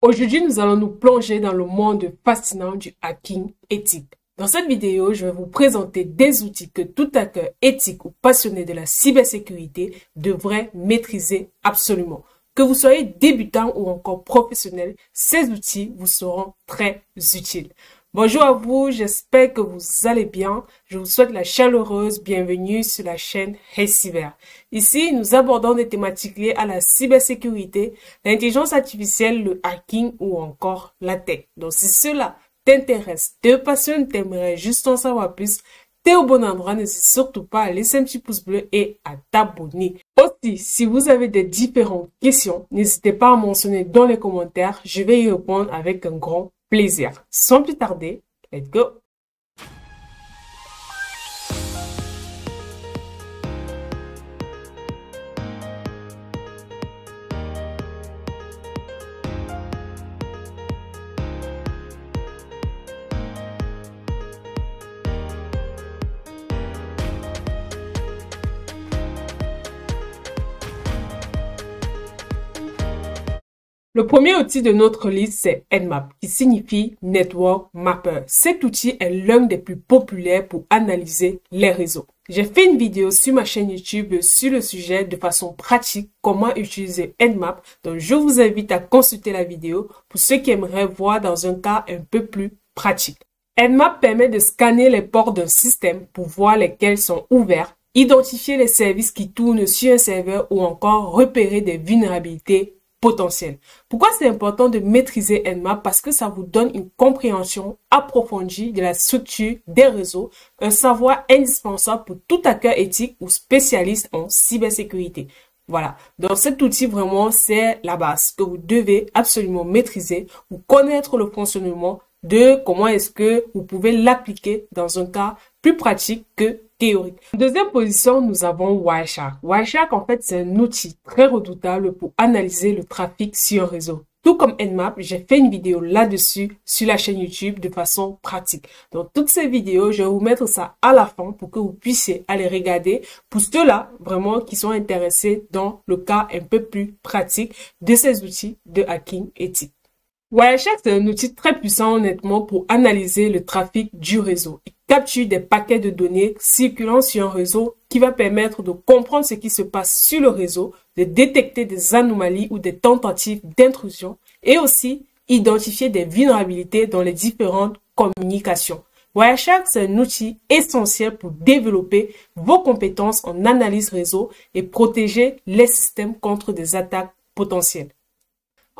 Aujourd'hui, nous allons nous plonger dans le monde fascinant du hacking éthique. Dans cette vidéo, je vais vous présenter des outils que tout hacker éthique ou passionné de la cybersécurité devrait maîtriser absolument. Que vous soyez débutant ou encore professionnel, ces outils vous seront très utiles. Bonjour à vous, j'espère que vous allez bien. Je vous souhaite la chaleureuse bienvenue sur la chaîne Hey Cyber. Ici, nous abordons des thématiques liées à la cybersécurité, l'intelligence artificielle, le hacking ou encore la tech. Donc si cela t'intéresse, te passionne, t'aimerais juste en savoir plus, t'es au bon endroit, n'hésite surtout pas à laisser un petit pouce bleu et à t'abonner. Aussi, si vous avez des différentes questions, n'hésitez pas à mentionner dans les commentaires, je vais y répondre avec un grand plaisir. Sans plus tarder, let's go! Le premier outil de notre liste, c'est Nmap, qui signifie Network Mapper. Cet outil est l'un des plus populaires pour analyser les réseaux. J'ai fait une vidéo sur ma chaîne YouTube sur le sujet de façon pratique, comment utiliser Nmap. Donc, je vous invite à consulter la vidéo pour ceux qui aimeraient voir dans un cas un peu plus pratique. Nmap permet de scanner les ports d'un système pour voir lesquels sont ouverts, identifier les services qui tournent sur un serveur ou encore repérer des vulnérabilités potentiel. Pourquoi c'est important de maîtriser Nmap? Parce que ça vous donne une compréhension approfondie de la structure des réseaux, un savoir indispensable pour tout hacker éthique ou spécialiste en cybersécurité. Voilà, donc cet outil vraiment c'est la base que vous devez absolument maîtriser ou connaître le fonctionnement de comment est-ce que vous pouvez l'appliquer dans un cas plus pratique que théorique. En deuxième position, nous avons Wireshark. Wireshark, en fait, c'est un outil très redoutable pour analyser le trafic sur un réseau. Tout comme Nmap, j'ai fait une vidéo là-dessus sur la chaîne YouTube de façon pratique. Donc, toutes ces vidéos, je vais vous mettre ça à la fin pour que vous puissiez aller regarder pour ceux-là, vraiment, qui sont intéressés dans le cas un peu plus pratique de ces outils de hacking éthique. Wireshark, c'est un outil très puissant, honnêtement, pour analyser le trafic du réseau. Il capture des paquets de données circulant sur un réseau qui va permettre de comprendre ce qui se passe sur le réseau, de détecter des anomalies ou des tentatives d'intrusion et aussi identifier des vulnérabilités dans les différentes communications. Wireshark, c'est un outil essentiel pour développer vos compétences en analyse réseau et protéger les systèmes contre des attaques potentielles.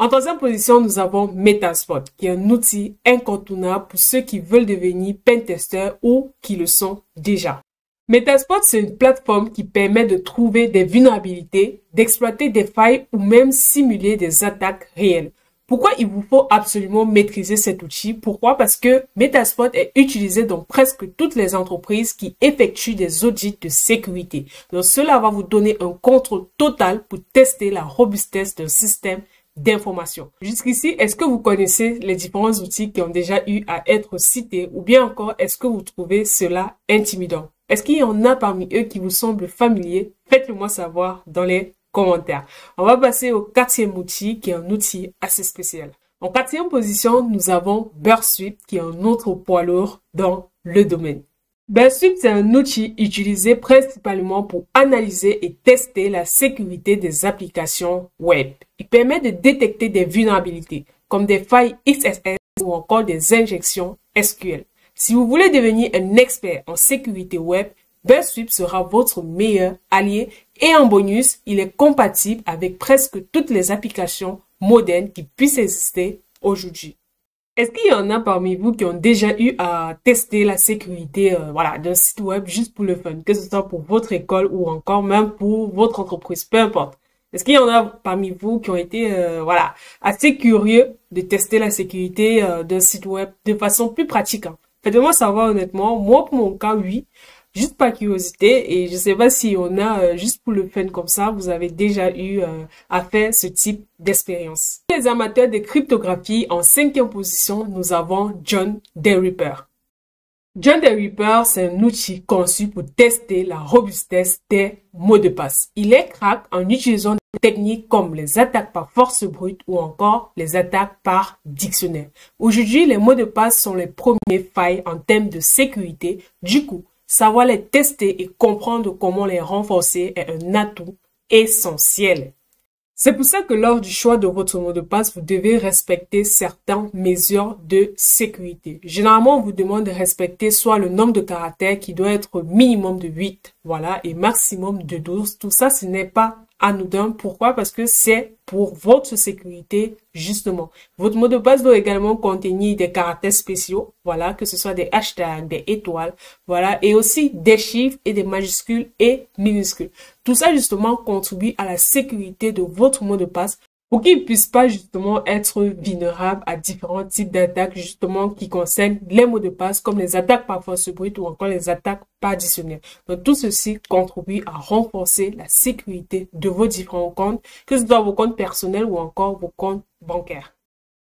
En troisième position, nous avons Metasploit, qui est un outil incontournable pour ceux qui veulent devenir pentesters ou qui le sont déjà. Metasploit, c'est une plateforme qui permet de trouver des vulnérabilités, d'exploiter des failles ou même simuler des attaques réelles. Pourquoi il vous faut absolument maîtriser cet outil? Pourquoi? Parce que Metasploit est utilisé dans presque toutes les entreprises qui effectuent des audits de sécurité. Donc, cela va vous donner un contrôle total pour tester la robustesse d'un système d'information. Jusqu'ici, est-ce que vous connaissez les différents outils qui ont déjà eu à être cités ou bien encore est-ce que vous trouvez cela intimidant? Est-ce qu'il y en a parmi eux qui vous semblent familiers? Faites-le moi savoir dans les commentaires. On va passer au quatrième outil qui est un outil assez spécial. En quatrième position, nous avons Burp-Suite qui est un autre poids lourd dans le domaine. Burp-Suite, c'est un outil utilisé principalement pour analyser et tester la sécurité des applications web. Il permet de détecter des vulnérabilités, comme des failles XSS ou encore des injections SQL. Si vous voulez devenir un expert en sécurité web, Burp-Suite sera votre meilleur allié et en bonus, il est compatible avec presque toutes les applications modernes qui puissent exister aujourd'hui. Est-ce qu'il y en a parmi vous qui ont déjà eu à tester la sécurité d'un site web juste pour le fun, que ce soit pour votre école ou encore même pour votre entreprise, peu importe. Est-ce qu'il y en a parmi vous qui ont été assez curieux de tester la sécurité d'un site web de façon plus pratique, hein? Faites-moi savoir honnêtement. Moi, pour mon cas, oui. Juste par curiosité et je sais pas si on a juste pour le fun comme ça, vous avez déjà eu à faire ce type d'expérience. Les amateurs de cryptographie, en cinquième position, nous avons John the Ripper. John the Ripper, c'est un outil conçu pour tester la robustesse des mots de passe. Il est crack en utilisant des techniques comme les attaques par force brute ou encore les attaques par dictionnaire. Aujourd'hui, les mots de passe sont les premières failles en termes de sécurité. Du coup, savoir les tester et comprendre comment les renforcer est un atout essentiel. C'est pour ça que lors du choix de votre mot de passe, vous devez respecter certaines mesures de sécurité. Généralement, on vous demande de respecter soit le nombre de caractères qui doit être minimum de 8, voilà, et maximum de 12. Tout ça, ce n'est pas anodin. Pourquoi? Parce que c'est pour votre sécurité, justement. Votre mot de passe doit également contenir des caractères spéciaux, voilà, que ce soit des hashtags, des étoiles, voilà, et aussi des chiffres et des majuscules et minuscules. Tout ça, justement, contribue à la sécurité de votre mot de passe pour qu'il ne puisse pas, justement, être vulnérable à différents types d'attaques, justement, qui concernent les mots de passe, comme les attaques par force brute ou encore les attaques par dictionnaire. Donc, tout ceci contribue à renforcer la sécurité de vos différents comptes, que ce soit vos comptes personnels ou encore vos comptes bancaires.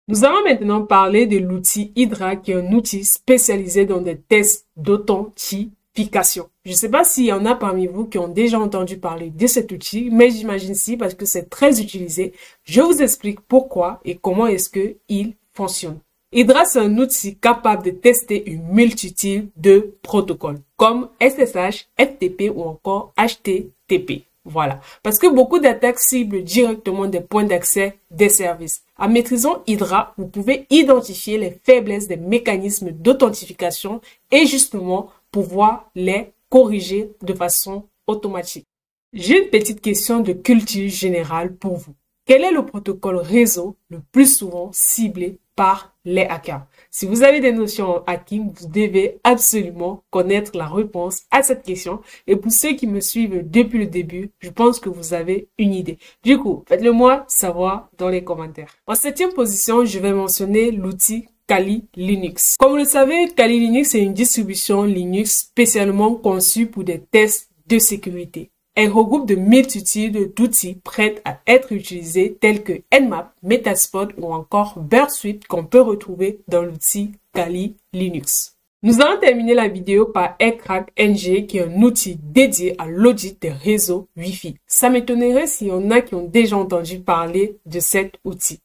Nous allons maintenant parler de l'outil Hydra, qui est un outil spécialisé dans des tests d'authentification. Je ne sais pas s'il y en a parmi vous qui ont déjà entendu parler de cet outil, mais j'imagine si parce que c'est très utilisé. Je vous explique pourquoi et comment est-ce que il fonctionne. Hydra, c'est un outil capable de tester une multitude de protocoles comme SSH, FTP ou encore HTTP. Voilà. Parce que beaucoup d'attaques ciblent directement des points d'accès des services. En maîtrisant Hydra, vous pouvez identifier les faiblesses des mécanismes d'authentification et justement pouvoir les corriger de façon automatique. J'ai une petite question de culture générale pour vous. Quel est le protocole réseau le plus souvent ciblé par les hackers? Si vous avez des notions en hacking, vous devez absolument connaître la réponse à cette question. Et pour ceux qui me suivent depuis le début, je pense que vous avez une idée. Du coup, faites-le moi savoir dans les commentaires. En 7e position, je vais mentionner l'outil Kali Linux. Comme vous le savez, Kali Linux est une distribution Linux spécialement conçue pour des tests de sécurité. Elle regroupe de multitudes d'outils prêts à être utilisés tels que Nmap, Metasploit ou encore Burp Suite qu'on peut retrouver dans l'outil Kali Linux. Nous allons terminer la vidéo par Aircrack NG qui est un outil dédié à l'audit des réseaux Wi-Fi. Ça m'étonnerait s'il y en a qui ont déjà entendu parler de cet outil.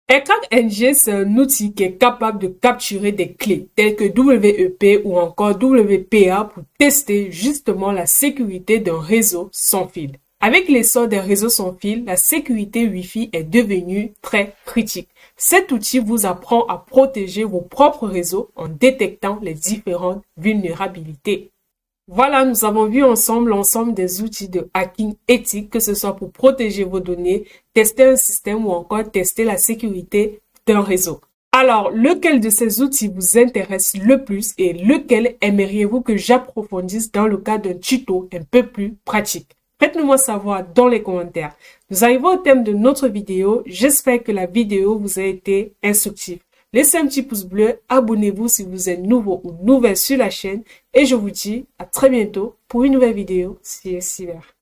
Aircrack NG, c'est un outil qui est capable de capturer des clés telles que WEP ou encore WPA pour tester justement la sécurité d'un réseau sans fil. Avec l'essor des réseaux sans fil, la sécurité Wi-Fi est devenue très critique. Cet outil vous apprend à protéger vos propres réseaux en détectant les différentes vulnérabilités. Voilà, nous avons vu ensemble l'ensemble des outils de hacking éthique, que ce soit pour protéger vos données, tester un système ou encore tester la sécurité d'un réseau. Alors, lequel de ces outils vous intéresse le plus et lequel aimeriez-vous que j'approfondisse dans le cadre d'un tuto un peu plus pratique? Faites-le moi savoir dans les commentaires. Nous arrivons au thème de notre vidéo. J'espère que la vidéo vous a été instructive. Laissez un petit pouce bleu, abonnez-vous si vous êtes nouveau ou nouvelle sur la chaîne et je vous dis à très bientôt pour une nouvelle vidéo CS Cyber.